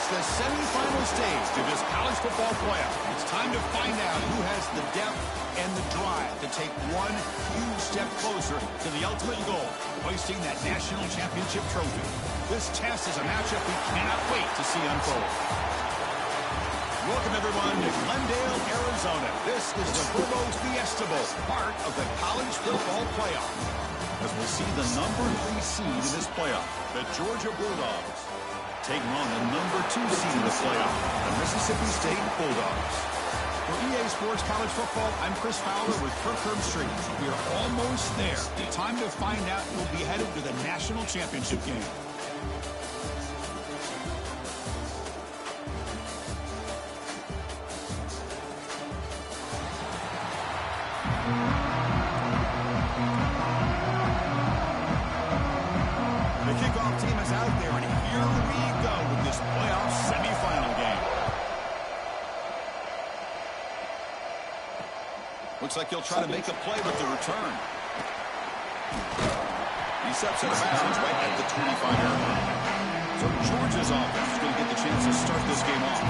It's the semifinal stage of this college football playoff. It's time to find out who has the depth and the drive to take one huge step closer to the ultimate goal, hoisting that national championship trophy. This test is a matchup we cannot wait to see unfold. Welcome, everyone, to Glendale, Arizona. This is the Verbos Fiesta Bowl, part of the college football playoff. As we'll see the number 3 seed in this playoff, the Georgia Bulldogs, taking on the number 2 seed in the playoff, the Mississippi State Bulldogs. For EA Sports College Football, I'm Chris Fowler with Kirk Herbstreit. We are almost there. Time to find out who will be headed to the national championship game. The kickoff team is out there, and here we go with this playoff semifinal game. Looks like he'll try to make a play with the return. He steps out of bounds right at the 25-yard line. So Georgia's offense is going to get the chance to start this game off.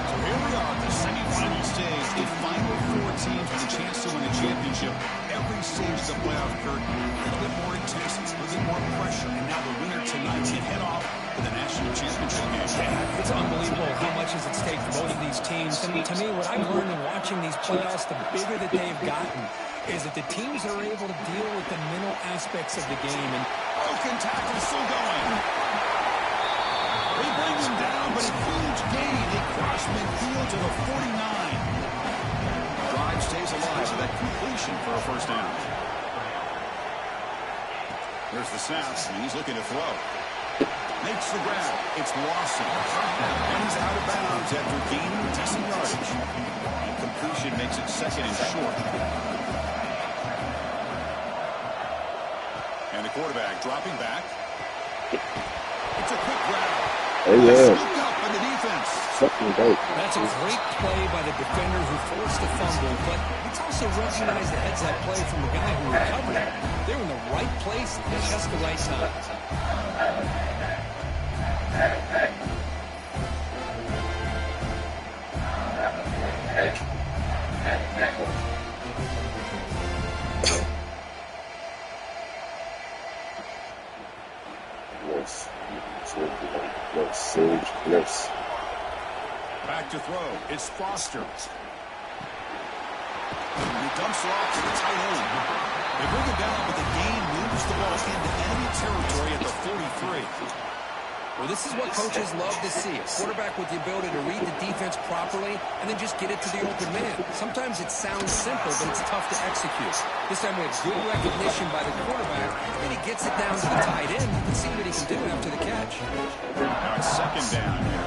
So here we are at the semifinal stage. The final 4 teams with a chance to win a championship. Every stage of the playoff, Kurt, a little bit more intense, a little bit more pressure. And now the winner tonight can head off to the national championship game. Yeah, it's unbelievable how much is at stake for both of these teams. And to me, what I've learned in watching these playoffs, the bigger that they've gotten, is that the teams are able to deal with the mental aspects of the game. And broken tackle still going. They bring him down, but a huge gain. They cross midfield to the 49. Drive stays alive with that completion for a first down. There's the snap, and he's looking to throw. Makes the grab. It's Lawson. And he's out of bounds after gaining decent yardage. And completion makes it second and short. And the quarterback dropping back. It's a quick grab. Oh, yeah. Up by the defense. that's a great play by the defender who forced the fumble, but it's also recognized the heads-up play from the guy who recovered it. They were in the right place at just the right time. Yes. Back to throw. It's Foster. And he dumps it off to the tight end. They bring it down, but the gain moves the ball into enemy territory at the 43. Well, this is what coaches love to see. A quarterback with the ability to read the defense properly and then just get it to the open man. Sometimes it sounds simple, but it's tough to execute. This time we have good recognition by the quarterback, and he gets it down to the tight end. You can see what he can do after the catch. Now it's second down here.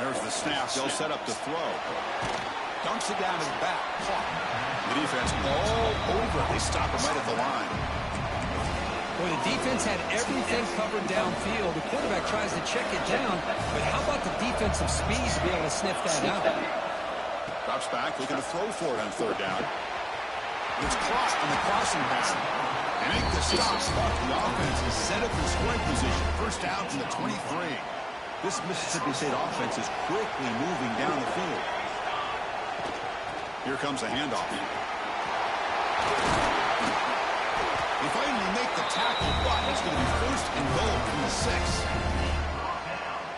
There's the snap. They'll set up to throw. Dumps it down to the back. The defense all over. They stop him right at the line. Well, the defense had everything covered downfield. The quarterback tries to check it down, but how about the defensive speed to be able to sniff that out? Drops back, looking to throw for it on third down. It's caught on the crossing pattern. They make the stop. The offense is set up in scoring position. First down from the 23. This Mississippi State offense is quickly moving down the field. Here comes a handoff. They finally make the tackle, but it's going to be first and goal from the 6.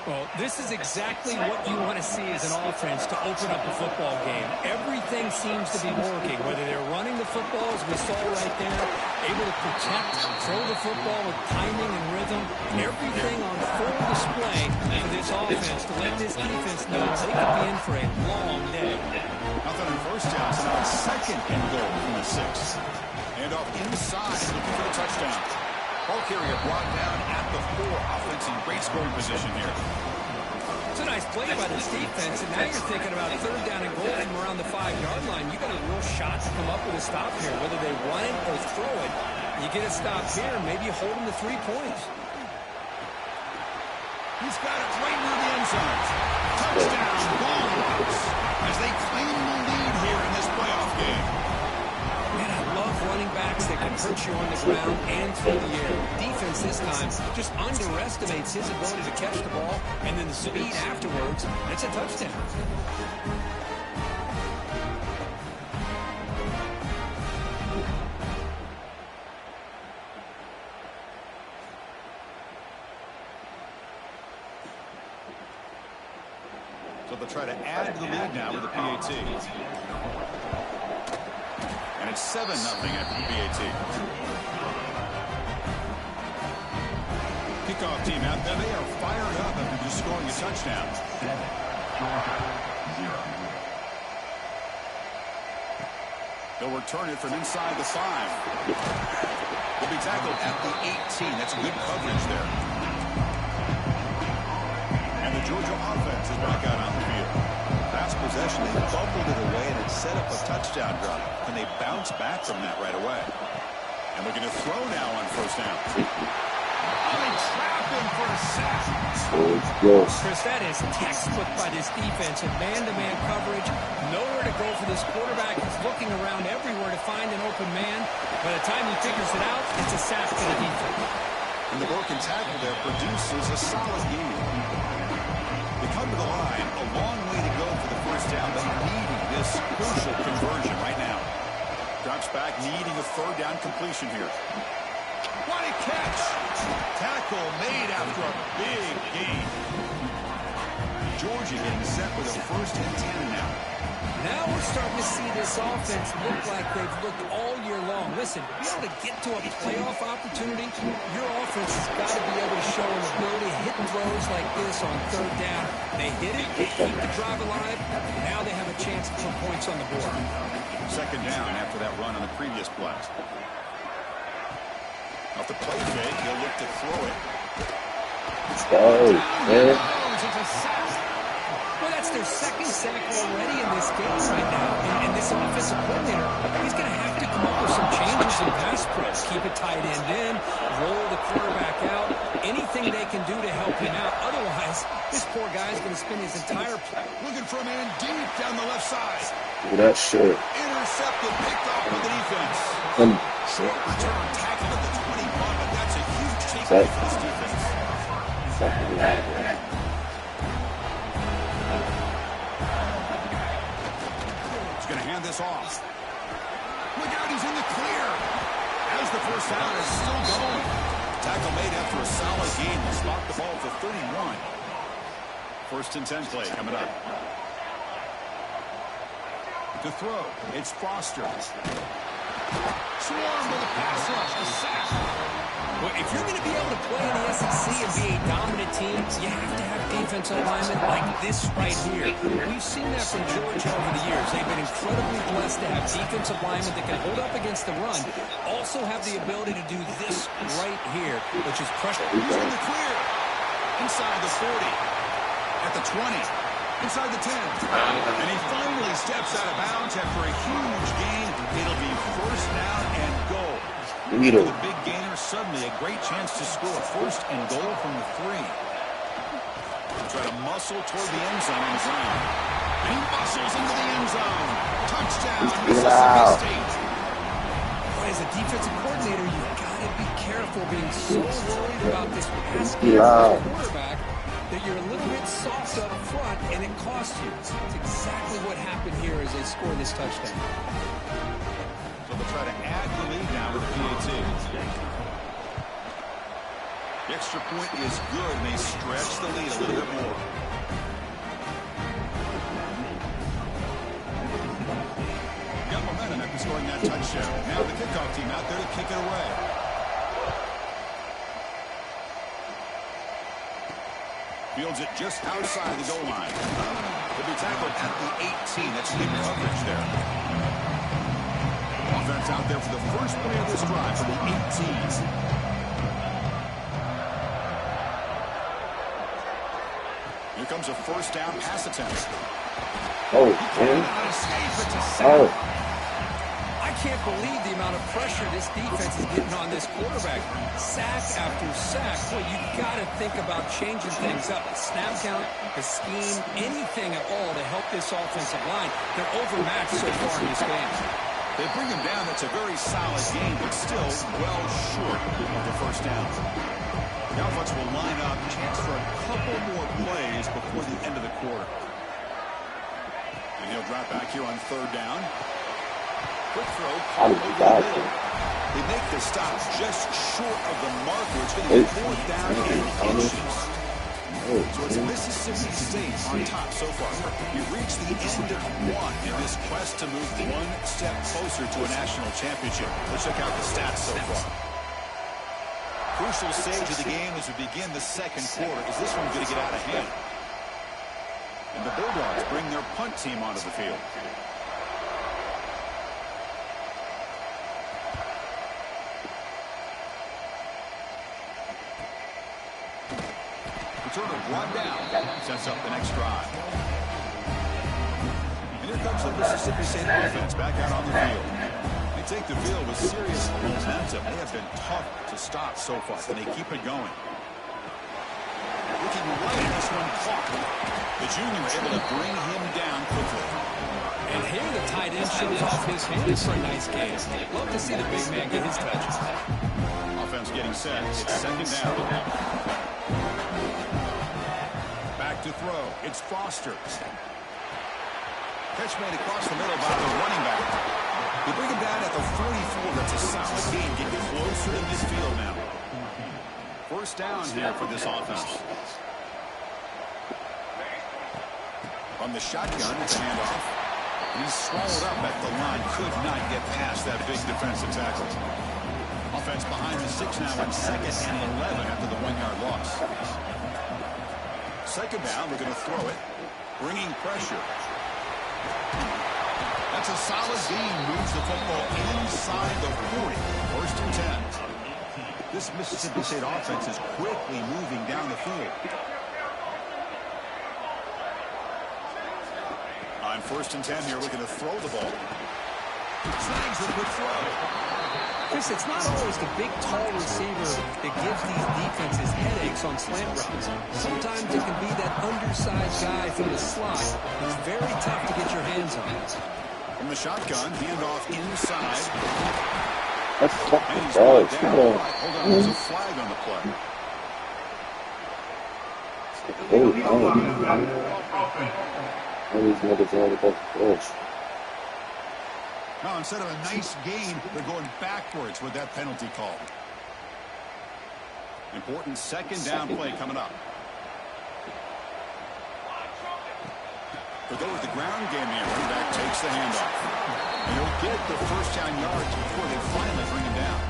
Well, this is exactly what you want to see as an offense to open up a football game. Everything seems to be working, whether they're running the football, as we saw right there, able to protect, throw the football with timing and rhythm, everything on full display for this offense to let this defense know they could be in for a long day. Nothing on first down, so now second and goal from the 6. And off inside, looking for the touchdown. Ball carrier brought down at the 4. Offense in great scoring position here. It's a nice play by this defense, and now you're thinking about third down and goal from around the 5-yard line. You got a real shot to come up with a stop here, whether they run it or throw it. You get a stop here, maybe you hold them to 3 points. He's got it right near the end zone. Touchdown, Bulldogs, as they claim the lead here in this playoff game. pressure on the ground and through the air. Defense this time just underestimates his ability to catch the ball, and then the speed afterwards, and it's a touchdown. So they'll try to add to the lead now with the PAT. And it's 7-0 after the PAT. Kickoff team out there. They are fired up after just scoring a touchdown. They'll return it from inside the 5. They'll be tackled at the 18. That's good coverage there. And the Georgia offense is back out on the field. Last possession, they fumbled it away, and it set up a touchdown drive. Can they bounce back from that right away? And looking to throw now on first down. They trap him for a sack. Chris, that is textbook by this defense. In man-to-man coverage, nowhere to go for this quarterback. He's looking around everywhere to find an open man. By the time he figures it out, it's a sack for the defense. And the broken tackle there produces a solid gain. They come to the line, a long way to go for the first down, but needing this crucial conversion right now. Drops back, needing a third down completion here. What a catch! Tackle made after a big gain. Georgia getting set with a 1st and 10 now. Now we're starting to see this offense look like they've looked all year long. Listen, to be able to get to a playoff opportunity, your offense has got to be able to show an ability to hit throws like this on 3rd down. They hit it, they keep the drive alive. Now they have a chance to put points on the board. 2nd down after that run on the previous play. Off the play fake, he'll look to throw it. Well, that's their 2nd sack already in this game right now. And this offensive coordinator, he's going to have to come up with some changes in pass pro. Keep a tight end in, roll the quarterback out, anything they can do to help him out. Otherwise, this poor guy's going to spend his entire play. Looking for a man deep down the left side. Look at that shit. Intercepted, picked off with the defense. Short return, tackle at the 21, but that's a huge takeaway for this defense. He's going to hand this off. Look out, he's in the clear. As the first down is still going. Tackle made after a solid gain. Will spot the ball for 31. 1st and 10 play coming up. To throw, it's Foster. Swarm with a pass rush, a sack. Well, if you're going to be able to play in the SEC and be a dominant team, you have to have defensive linemen like this right here. We've seen that from Georgia over the years. They've been incredibly blessed to have defensive linemen that can hold up against the run, also have the ability to do this right here, which is pressure. He's in the clear. Inside the 40. At the 20. Inside the 10. And he finally steps out of bounds after a huge gain. It'll be 1st down and goal. The big gainer, suddenly a great chance to score. 1st and goal from the 3. He'll try to muscle toward the end zone on the ground. And he muscles into the end zone. Touchdown, Mississippi State. Boy, as a defensive coordinator, you've got to be careful being so worried about this pass game quarterback that you're a little bit soft up front, and it costs you. It's exactly what happened here as they score this touchdown. So they'll try to add the lead now with the PAT. The extra point is good, and they stretch the lead a little bit more. Got momentum after scoring that touchdown. Now the kickoff team out there to kick it away. Fields it just outside the goal line. He'll be tackled at the 18. That's good coverage there. Offense out there for the first play of this drive from the 18. Here comes a 1st down pass attempt. I can't believe the amount of pressure this defense is getting on this quarterback. Sack after sack. Boy, you've got to think about changing things up. The snap count, the scheme, anything at all to help this offensive line. They're overmatched so far in this game. They bring him down. That's a very solid game, but still well short of the first down. The offense will line up. Chance for a couple more plays before the end of the quarter. And he'll drop back here on third down. Quick throw. They make the stop just short of the marker. It's going to be fourth down and inches. So it's Mississippi State on top so far. We've reached the end of one in this quest to move one step closer to a national championship. Let's check out the stats so far. Crucial stage of the game as we begin the second quarter. Is this one going to get out of hand? And the Bulldogs bring their punt team onto the field. Returner brought down, sets up the next drive. And here comes the Mississippi State offense back out on the field. They take the field with serious momentum. They have been tough to stop so far, and they keep it going. Looking right at this one caught. The junior able to bring him down quickly. And here the tight end shows off his hands for a nice game. Love to see the big man get his touches. Offense getting set. It's second down. Back to throw. It's Foster. Catch made across the middle by the running back. They bring him down at the 44. That's a solid gain. Getting closer to midfield now. First down here for this offense. On the shotgun, it's a handoff. And he's swallowed up at the line. Could not get past that big defensive tackle. Offense behind the 6 now in second and 11 after the 1-yard loss. Second down, they're going to throw it. Bringing pressure. That's a solid gain. Moves the football inside the 40. First and 10. This Mississippi State offense is quickly moving down the field. On first and 10 here, looking to throw the ball. Snags the quick throw. Chris, it's not always the big, tall receiver that gives these defenses headaches on slant routes. Sometimes it can be that undersized guy from the slot. It's very tough to get your hands on. From the shotgun, handoff inside. That's And he's brought down. Hold on, there's a flag on the play. Now, instead of a nice gain, they're going backwards with that penalty call. Important second down play coming up. They'll go with the ground game here. Running back takes the handoff. And he'll get the first down yards before they finally bring him down.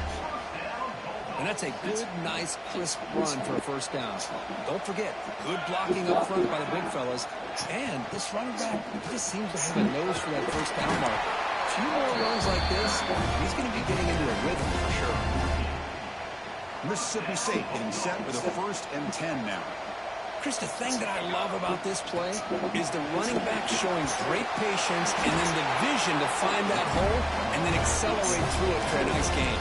And that's a good, nice, crisp run for a first down. Don't forget, good blocking up front by the big fellas. And this running back just seems to have a nose for that first down mark. A few more runs like this, he's going to be getting into a rhythm for sure. Mississippi State getting set with a first and 10 now. Chris, the thing that I love about this play is the running back showing great patience and then the vision to find that hole and then accelerate through it for a nice gain.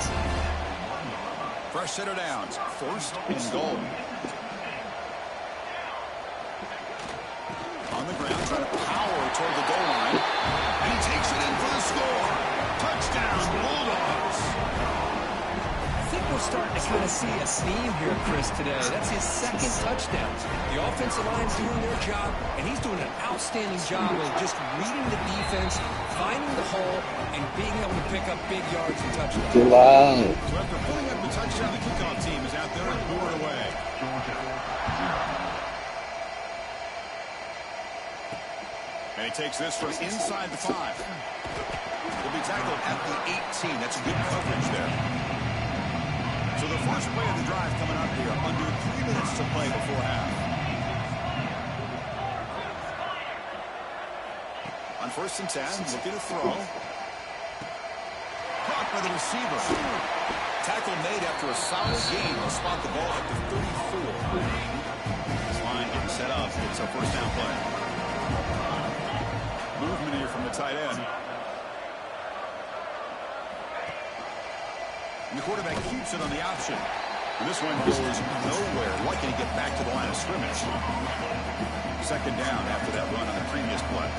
Fresh set of downs. First and goal. On the ground, trying to power toward the goal line. And he takes it in for the score. Touchdown, Bulldogs. I think we're starting to kind of see a theme here, Chris, today. That's his second touchdown. The offensive line's doing their job, and he's doing an outstanding job of just reading the defense, finding the hole, and being able to pick up big yards and touchdowns. Too loud. So after pulling up the touchdown, the kickoff team is out there and board away. And he takes this from inside the 5. Will be tackled at the 18. That's good coverage there. So the first play of the drive coming up here. Under 3 minutes to play before half. On first and 10, looking to throw. Caught by the receiver. Tackle made after a solid gain. Will spot the ball at the 34. This line getting set up. It's a first down play. Movement here from the tight end. And the quarterback keeps it on the option. And this one goes nowhere. Lucky to get back to the line of scrimmage. Second down after that run on the previous play.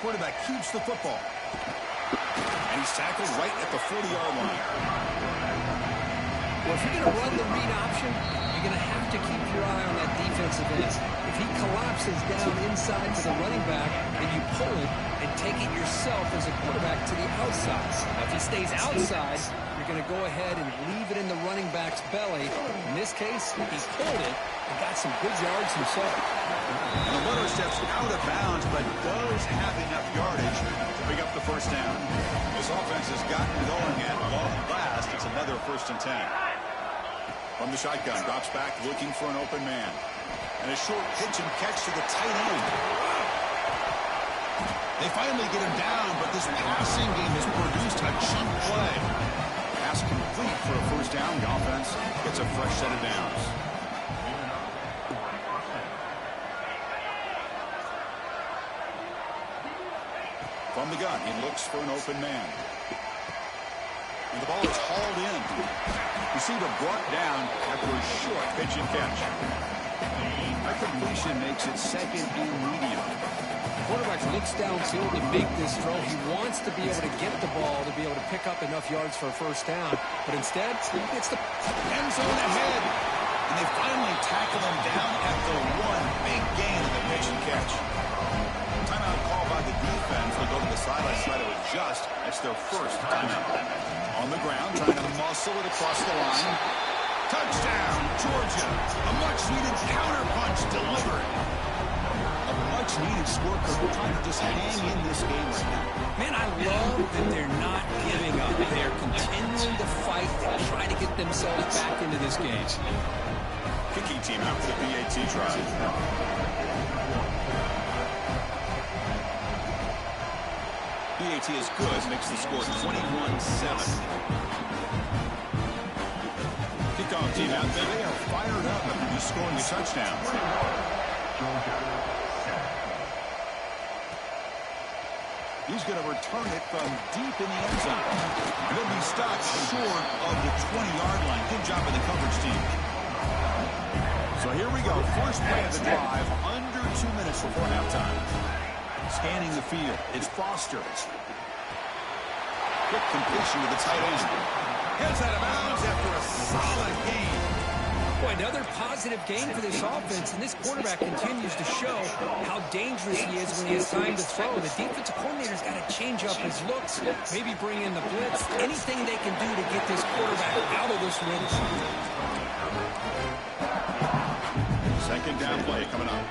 quarterback keeps the football. And he's tackled right at the 40-yard line. Well, if you're going to run the read option, you're going to have to keep your eye on that defensive end. If he collapses down inside to the running back, then you pull it and take it yourself as a quarterback to the outside. Now, if he stays outside, you're going to go ahead and leave it in the running back's belly. In this case, he pulled it and got some good yards himself. And the runner steps out of bounds, but does have enough yardage to pick up the first down. This offense has gotten going at long last. It's another 1st and 10. From the shotgun, drops back looking for an open man. And a short pitch and catch to the tight end. They finally get him down, but this passing game has produced a cheap play. Pass complete for a first down. The offense gets a fresh set of downs. From the gun, he looks for an open man. And the ball is hauled in. Receiver brought down after a short pitch and catch. A completion makes it 2nd and medium. Quarterback looks downfield to make this throw. He wants to be able to get the ball to be able to pick up enough yards for a first down. But instead, he gets the end zone ahead. And they finally tackle him down at the 1. Big gain in the pitch and catch. Timeout call by the defense. They'll go to the sideline. Try to adjust. That's their first timeout. On the ground, trying to muscle it across the line. Touchdown, Georgia. A much-needed counter-punch delivered. A much-needed score because we're trying to just hang in this game right now. Man, I love that they're not giving up. They're continuing to fight and try to get themselves back into this game. Kicking team out for the PAT drive. PAT is good, makes the score 21-7. Kickoff team out there. They are fired up after just scoring a touchdown. He's going to return it from deep in the end zone. And he'll be stopped short of the 20-yard line. Good job by the coverage team. So here we go. First play of the drive. Under 2 minutes before halftime. Scanning the field. It's Foster. Quick completion to the tight end. Heads out of bounds after a solid game. Boy, another positive game for this offense, and this quarterback continues to show how dangerous he is when he has time to throw. The defensive coordinator's got to change up his looks, maybe bring in the blitz, anything they can do to get this quarterback out of this rhythm. Second down play coming up.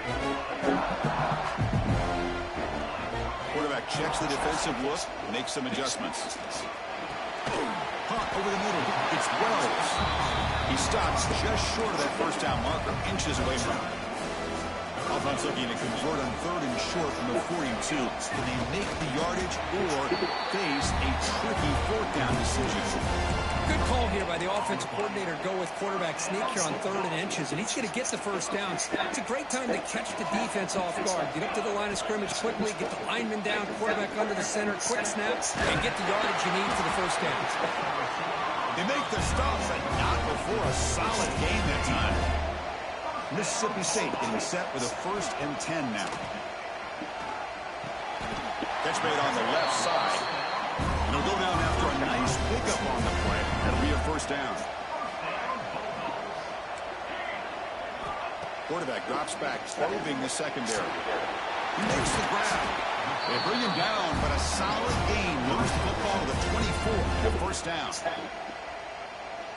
Quarterback checks the defensive look, makes some adjustments. Hot over the middle. It's Wells. He stops just short of that first down marker, inches away from him. Offense looking to convert on 3rd and short from the 42. Can they make the yardage or face a tricky 4th down decision? Good call here by the offensive coordinator. Go with quarterback sneak here on 3rd and inches, and he's going to get the first down. It's a great time to catch the defense off guard. Get up to the line of scrimmage quickly, get the lineman down, quarterback under the center, quick snaps, and get the yardage you need for the first down. They make the stop, but not before a solid gain that time. Mississippi State getting set with a 1st and 10 now. Catch made on the left side. And he'll go down after a nice pickup on the play. That'll be a first down. Quarterback drops back, probing the secondary. He makes the grab. They bring him down, but a solid gain moves the football to the 24, the first down.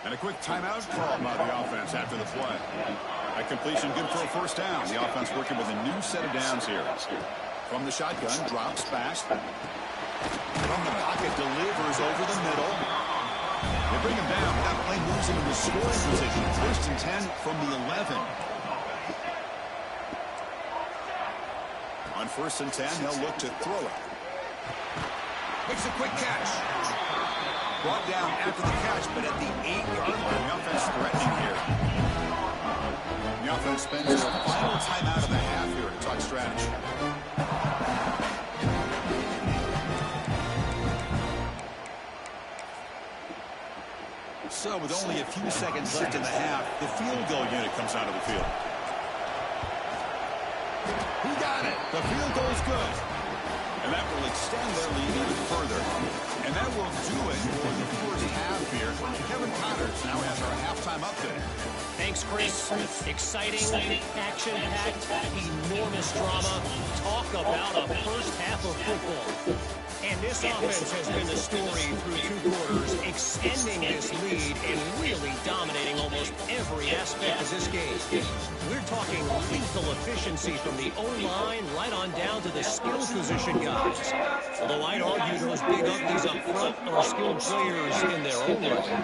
And a quick timeout call by the offense after the play. That completion good for a first down. The offense working with a new set of downs here. From the shotgun, drops back. From the pocket, delivers over the middle. They bring him down. That play moves him into scoring position. 1st and 10 from the 11. On 1st and 10, they'll look to throw it. Makes a quick catch. Brought down after the catch, but at the 8-yard line, the offense threatening here. The offense spends their final timeout of the half here to talk strategy. So with only a few seconds left in the half, the field goal unit comes out of the field. He got it. The field goal is good. And that extend their lead even further. And that will do it for the first half here. Kevin Connors now has our halftime update. Thanks, Chris. Exciting, action-packed, enormous drama. Talk about a first half of football. And this offense has been the story through 2 quarters, extending this lead and really dominating almost every aspect of this game. We're talking lethal efficiency from the O-line right on down to the skill position guys. Although I'd argue those big uglies up front are skilled players in their own right.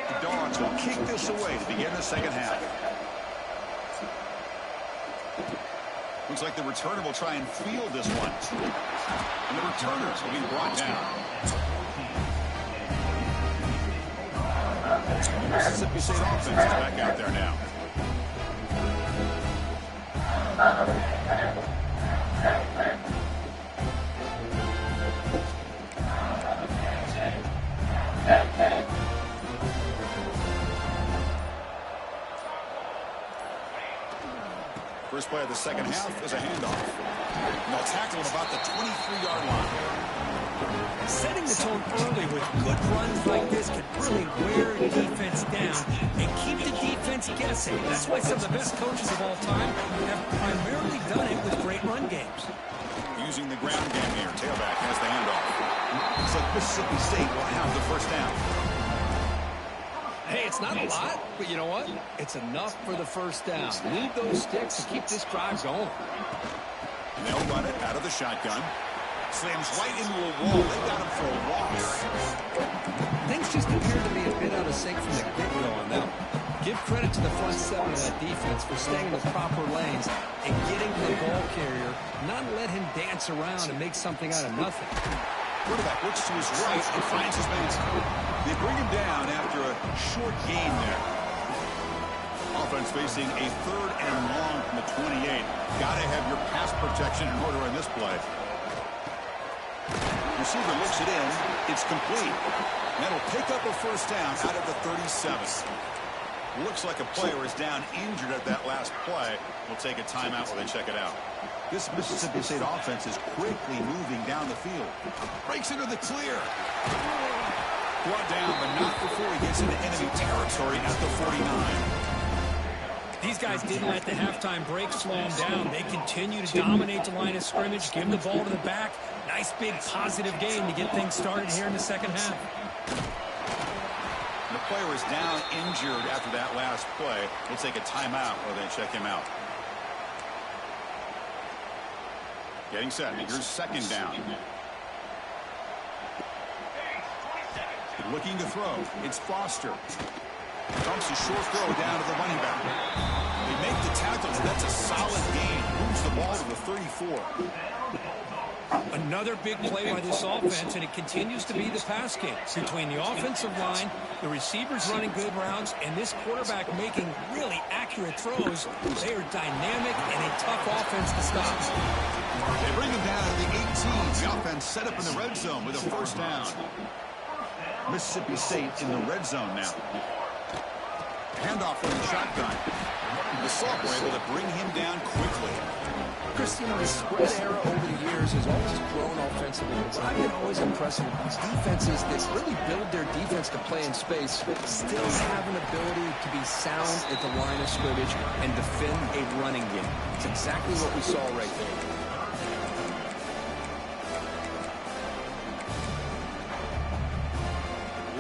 The Dogs will kick this away to begin the second half. Looks like the returner will try and field this one. And the returners will be brought down. Mississippi State offense is back out there now. First play of the second half is a handoff. And they'll tackle him about the 23-yard line. Setting the tone early with good runs like this can really wear a defense down and keep the defense guessing. That's why some of the best coaches of all time have primarily done it with great run games. Using the ground game here. Tailback has the handoff. Looks like Mississippi State will have the first down. Hey, it's not a lot, but you know what? It's enough for the first down. Need those sticks to keep this drive going. And they'll run it out of the shotgun. Slams right into a wall. They got him for a loss. Things just appear to be a bit out of sync from the get-go on them. Give credit to the front seven of that defense for staying in the proper lanes and getting to the ball carrier, not let him dance around and make something out of nothing. Quarterback looks to his right and finds his man. They bring him down after a short gain there. Offense facing a 3rd and long from the 28. Got to have your pass protection in order in this play. Receiver looks it in. It's complete. That'll pick up a first down out of the 37. Looks like a player is down injured at that last play. We'll take a timeout while they check it out. This Mississippi State offense is quickly moving down the field. Breaks into the clear. Brought down, but not before he gets into enemy territory at the 49. These guys didn't let the halftime break slow them down. They continue to dominate the line of scrimmage, give the ball to the back. Nice big positive game to get things started here in the second half. The player is down injured after that last play. We'll take a timeout while they check him out. Getting set. Here's second down. Looking to throw. It's Foster. Dumps a short throw down to the running back. They make the tackle, and that's a solid gain. Moves the ball to the 34. Another big play by this offense, and it continues to be the pass game. Between the offensive line, the receivers running good routes, and this quarterback making really accurate throws, they are dynamic and a tough offense to stop. They bring him down at the 18. The offense set up in the red zone with a first down. Mississippi State in the red zone now. Handoff from the shotgun. The Saints were able to bring him down quickly. Chris, you know, the spread era over the years has always grown offensively. What I've been always impressed with these defenses that really build their defense to play in space still have an ability to be sound at the line of scrimmage and defend a running game. It's exactly what we saw right there.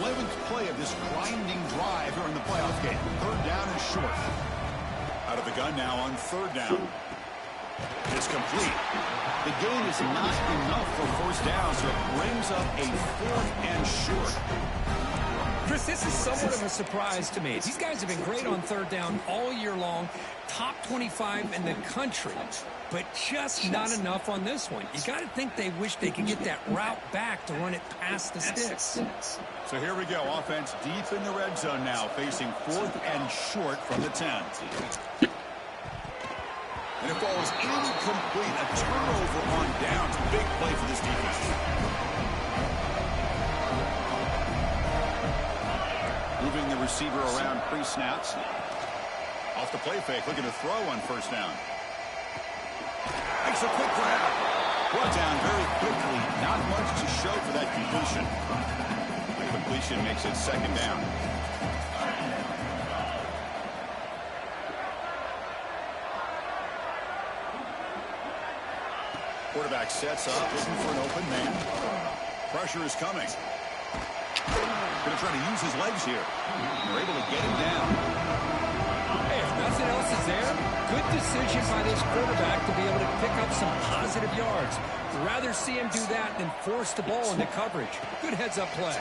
11th play of this grinding drive here in the playoff game. 3rd down and short. Out of the gun now on 3rd down. It's complete. The gain is not enough for first down, so it brings up a 4th and short. Chris, this is somewhat of a surprise to me. These guys have been great on 3rd down all year long, top 25 in the country, but just not enough on this one. You got to think they wish they could get that route back to run it past the sticks. So here we go. Offense deep in the red zone now, facing 4th and short from the 10. And it falls incomplete. A turnover on downs. Big play for this defense. Moving the receiver around pre-snaps. Off the play fake. Looking to throw on first down. Makes a quick grab. Brought down very quickly Not much to show for that completion. The completion makes it second down. Quarterback sets up, looking for an open man. Pressure is coming. Going to try to use his legs here. They're able to get him down. Hey, if nothing else is there, good decision by this quarterback to be able to pick up some positive yards. Rather see him do that than force the ball into coverage. Good heads-up play.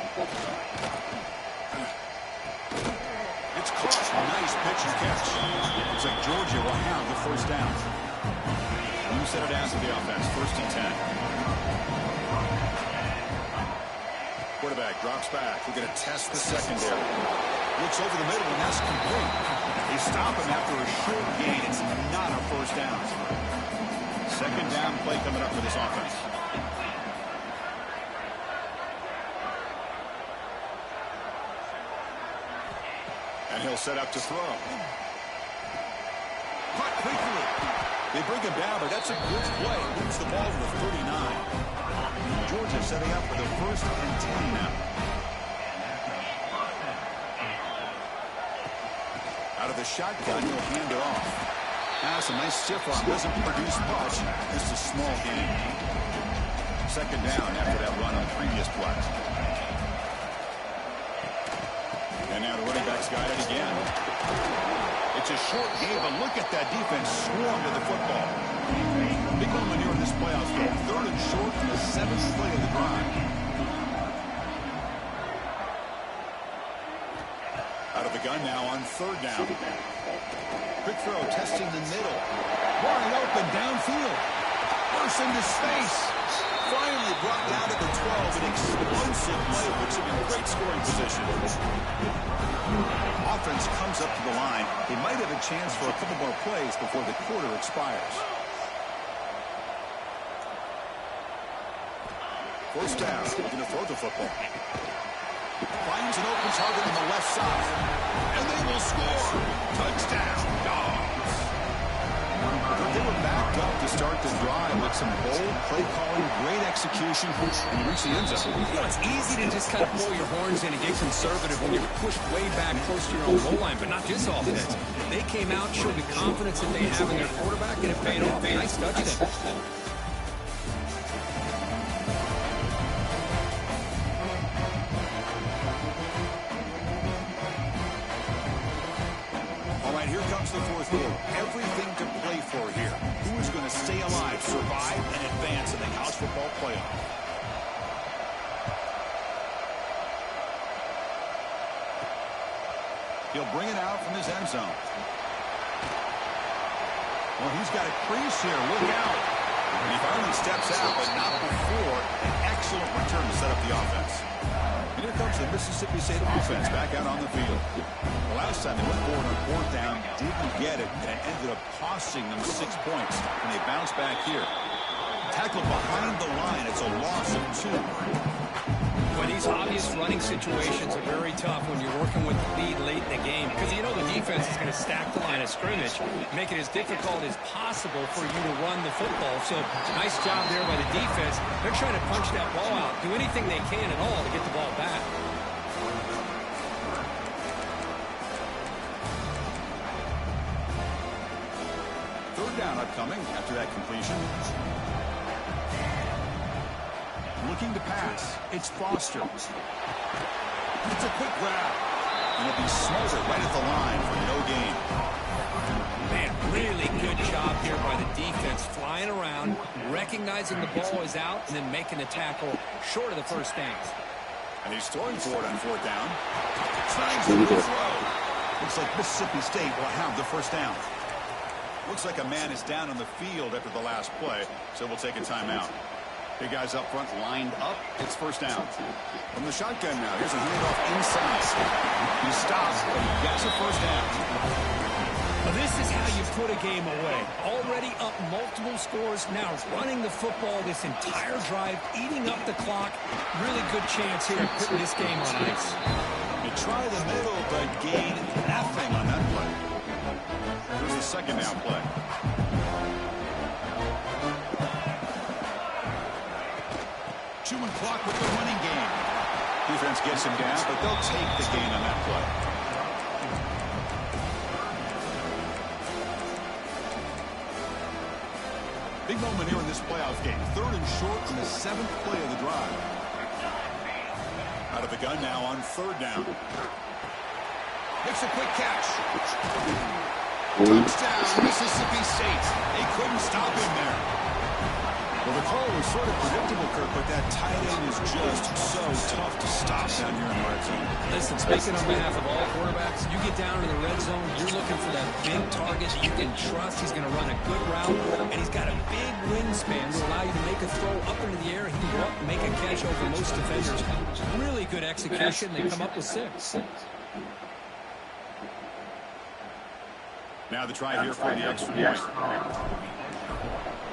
It's caught. Nice pitch and catch. Looks like Georgia will have the first down. You set it down to the offense. 1st and 10. Quarterback drops back. We're going to test the secondary. Looks over the middle, and that's complete. They stop him after a short gain. It's not a first down. Second down play coming up for this offense. And he'll set up to throw. Caught quickly. They bring him down, but that's a good play. Moves the ball to the 39. Georgia setting up for the 1st and 10 now. Out of the shotgun, he'll hand it off. That's a nice stiff arm. Doesn't produce much. Just a small gain. Second down after that run on the previous play. And now the running back's got it again. It's a short game, but look at that defense swarm to the football. Big one maneuver in this playoff game. 3rd and short from the 7th play of the drive. Out of the gun now on 3rd down. Quick throw, testing the middle. Wide open downfield. Burst into space. Finally brought down to the 12. An explosive play puts him in great scoring position. Offense comes up to the line. They might have a chance for a couple more plays before the quarter expires. 1st down. Going to throw the football. Finds an open target on the left side. And they will score. Touchdown, Dogs. They were backed up to start the drive with some bold play calling, great execution, and you reach the end zone. You know, it's easy to just kind of pull your horns in and get conservative when you're pushed way back close to your own goal line, but not this offense. They came out, showed the confidence that they have in their quarterback, and it paid off. Nice touchdown. Here comes the 4th quarter. Everything to play for here. Who is going to stay alive, survive, and advance in the college football playoff? He'll bring it out from his end zone. Well, he's got a crease here. Look out. And he finally steps out, but not before an excellent return to set up the offense. And here comes the Mississippi State offense back out on the field. The last time they went forward on 4th down, didn't get it, and it ended up costing them 6 points. And they bounce back here. Tackled behind the line. It's a loss of 2. Well, these obvious running situations are very tough when you're working with the lead late in the game because you know the defense is going to stack the line of scrimmage, make it as difficult as possible for you to run the football. So nice job there by the defense. They're trying to punch that ball out, do anything they can at all to get the ball back. Third down upcoming after that completion. Looking to pass. It's Foster. It's a quick grab. And it'll be smothered right at the line for no gain. Man, really good job here by the defense, flying around, recognizing the ball is out, and then making the tackle short of the first down. And he's throwing for it on 4th down. Trying to throw. Looks like Mississippi State will have the first down. Looks like a man is down on the field after the last play, so we'll take a timeout. Big guys up front lined up. It's 1st down. From the shotgun now. Here's a handoff inside. He stops, but he gets a 1st down. Well, this is how you put a game away. Already up multiple scores, now running the football this entire drive, eating up the clock. Really good chance here of putting this game on ice. You try the middle, but gain nothing on that play. Here's the 2nd down play. chewing clock with the running game. Defense gets him down, but they'll take the gain on that play. Big moment here in this playoff game. 3rd and short on the 7th play of the drive. Out of the gun now on 3rd down. Makes a quick catch. Touchdown, Mississippi State. They couldn't stop him there. Well, the call was sort of predictable, Kirk, but that tight end is just so tough to stop down here in the red zone. Listen, speaking on behalf of all quarterbacks, you get down in the red zone, you're looking for that big target you can trust. He's going to run a good route, and he's got a big wingspan to allow you to make a throw up into the air. He can go up and make a catch over most defenders. Really good execution. They come up with 6. Now the try here for the extra point.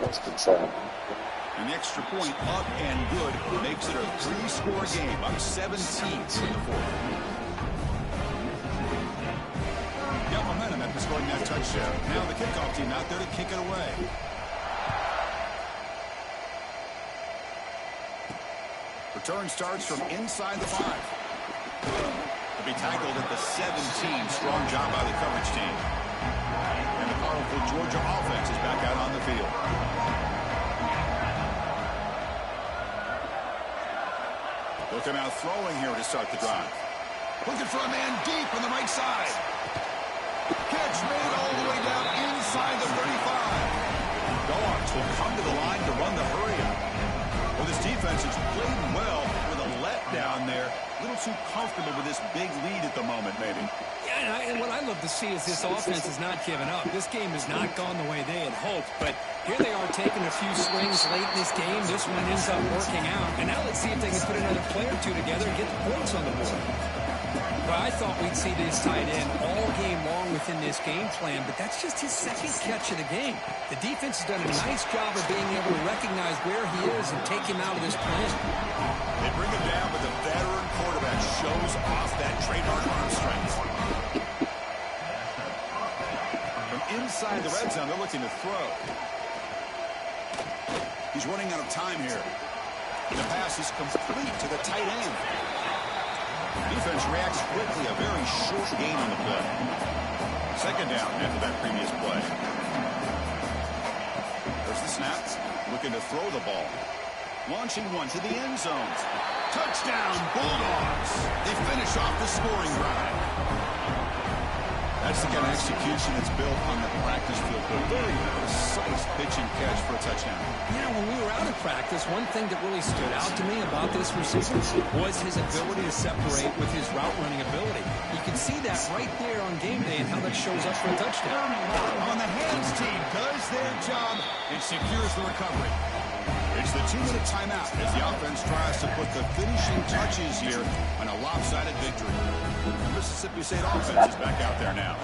That's good sound. And the extra point up and good makes it a 3-score game, up 17 in the 4th. Got momentum after scoring that touchdown. Now the kickoff team out there to kick it away. Return starts from inside the 5. To be tackled at the 17. Strong job by the coverage team. And the powerful Georgia offense is back out on the field. Looking out throwing here to start the drive. Looking for a man deep on the right side. Catch made all the way down inside the 35. Dogs will come to the line to run the hurry up. Well, this defense has played well with a letdown there. A little too comfortable with this big lead at the moment, maybe. Yeah, and what I love to see is this offense is not giving up. This game has not gone the way they had hoped, but here they are taking a few swings late in this game. This one ends up working out, and now let's see if they can put another play or 2 together and get the points on the board. Well, I thought we'd see this tight end all game long within this game plan, but that's just his 2nd catch of the game. The defense has done a nice job of being able to recognize where he is and take him out of this plan. They bring him down, but the veteran quarterback shows off that trademark arm strength. From inside the red zone, they're looking to throw. He's running out of time here. The pass is complete to the tight end. Defense reacts quickly. A very short gain on the play. 2nd down after that previous play. There's the snap. Looking to throw the ball. Launching one to the end zone. Touchdown, Bulldogs. They finish off the scoring drive. That's the kind of execution that's built on the practice field. A very precise pitch and catch for a touchdown. You know, when we were out of practice, one thing that really stood out to me about this receiver was his ability to separate with his route running ability. You can see that right there on game day and how that shows up for a touchdown. On the hands team does their job and secures the recovery. It's the 2-minute timeout as the offense tries to put the finishing touches here on a lopsided victory. The Mississippi State offense is back out there now.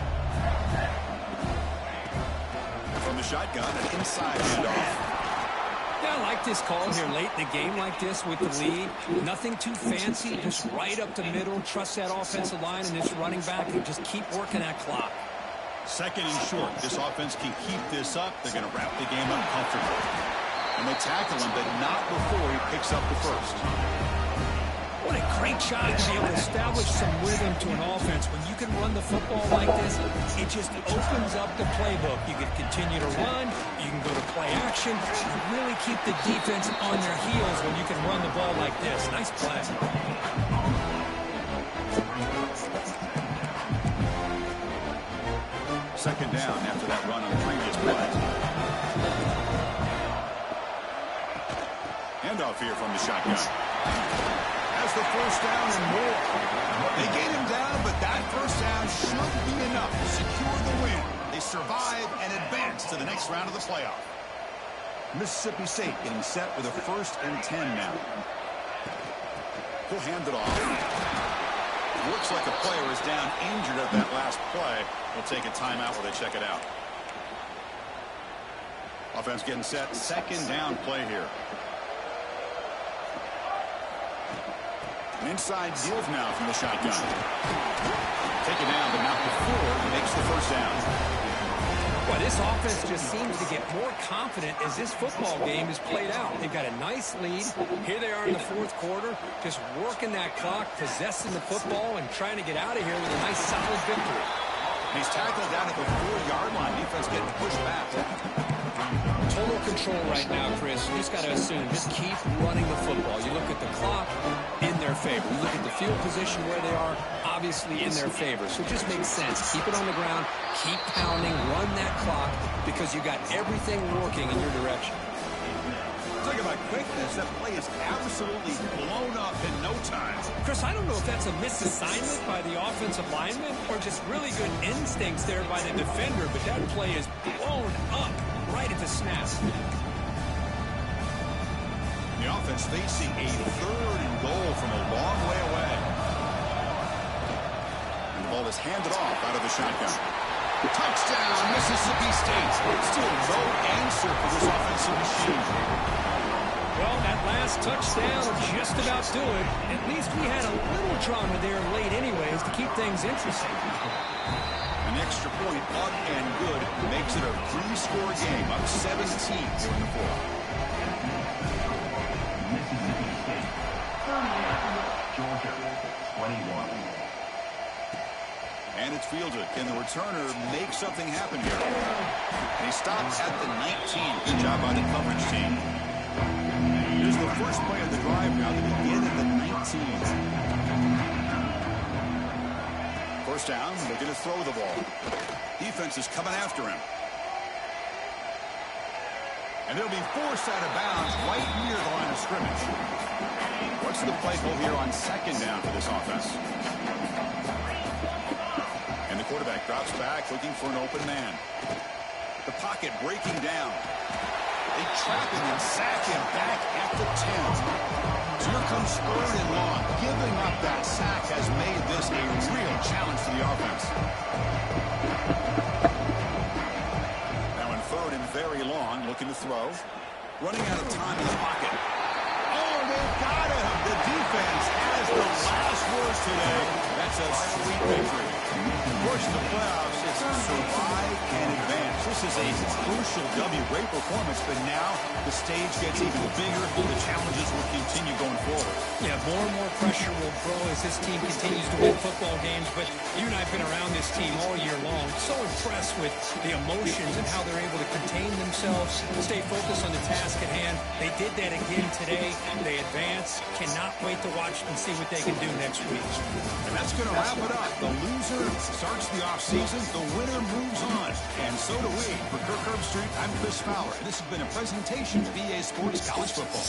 From the shotgun, an inside handoff. Yeah, I like this call here late in the game like this with the lead. Nothing too fancy, just right up the middle. Trust that offensive line and this running back and just keep working that clock. 2nd and short. This offense can keep this up. They're going to wrap the game up comfortably. And they tackle him, but not before he picks up the 1st. What a great job to be able to establish some rhythm to an offense. When you can run the football like this, it just opens up the playbook. You can continue to run. You can go to play action. You really keep the defense on their heels when you can run the ball like this. Nice play. 2nd down after that run on the previous play. Handoff here from the shotgun. Has the 1st down and more. They get him down, but that 1st down should be enough to secure the win. They survive and advance to the next round of the playoff. Mississippi State getting set with a 1st and 10 now. He'll hand it off. Looks like a player is down injured at that last play. They'll take a timeout while they check it out. Offense getting set. 2nd down play here. An inside deals now from the shotgun. Take it down, but not before he makes the 1st down. Well, this offense just seems to get more confident as this football game is played out. They've got a nice lead. Here they are in the fourth quarter, just working that clock, possessing the football, and trying to get out of here with a nice, solid victory. He's tackled down at the 4-yard line. Defense getting pushed back. Total control right now, Chris. You just got to assume, just keep running the football. You look at the clock, in their favor. You look at the field position where they are, obviously in their favor. So it just makes sense. Keep it on the ground, keep pounding, run that clock, because you got everything working in your direction. Talk about quickness. That play is absolutely blown up in no time. Chris, I don't know if that's a misassignment by the offensive lineman or just really good instincts there by the defender, but that play is blown up right at the snap. The offense facing a 3rd and goal from a long way away. And the ball is handed off out of the shotgun. Touchdown, Mississippi State. Still no answer for this offensive machine. Well, that last touchdown will just about do it. At least we had a little drama there late anyways to keep things interesting. An extra point up and good makes it a 3-score game, up 17 here in the fourth. Georgia, 21. And it's fielded. Can the returner make something happen here? And he stops at the 19. Good job by the coverage team. Here's the first play of the drive now. They begin at the 19. First down, looking to throw the ball. Defense is coming after him. And they'll be forced out of bounds right near the line of scrimmage. What's the play call here on 2nd down for this offense? And the quarterback drops back, looking for an open man. The pocket breaking down. They trap him and sack him back at the 10. So here comes 3rd and long. Giving up that sack has made this a real challenge for the offense. Now in 3rd and very long, looking to throw. Running out of time in the pocket. Oh, they've got him. The defense has the last word today. That's a sweet victory. Of course, in the playoffs, it's survive and advance. This is a crucial W. Great performance, but now the stage gets even bigger. The challenges will continue going forward. Yeah, more and more pressure will grow as this team continues to win football games, but you and I have been around this team all year long. So impressed with the emotions and how they're able to contain themselves, stay focused on the task at hand. They did that again today. They advance. Cannot wait to watch and see what they can do next week. And that's going to wrap it up. The loser starts the offseason. The winner moves on. And so do we. For Kirk Herbstreit, I'm Chris Fowler. And this has been a presentation of EA Sports College Football.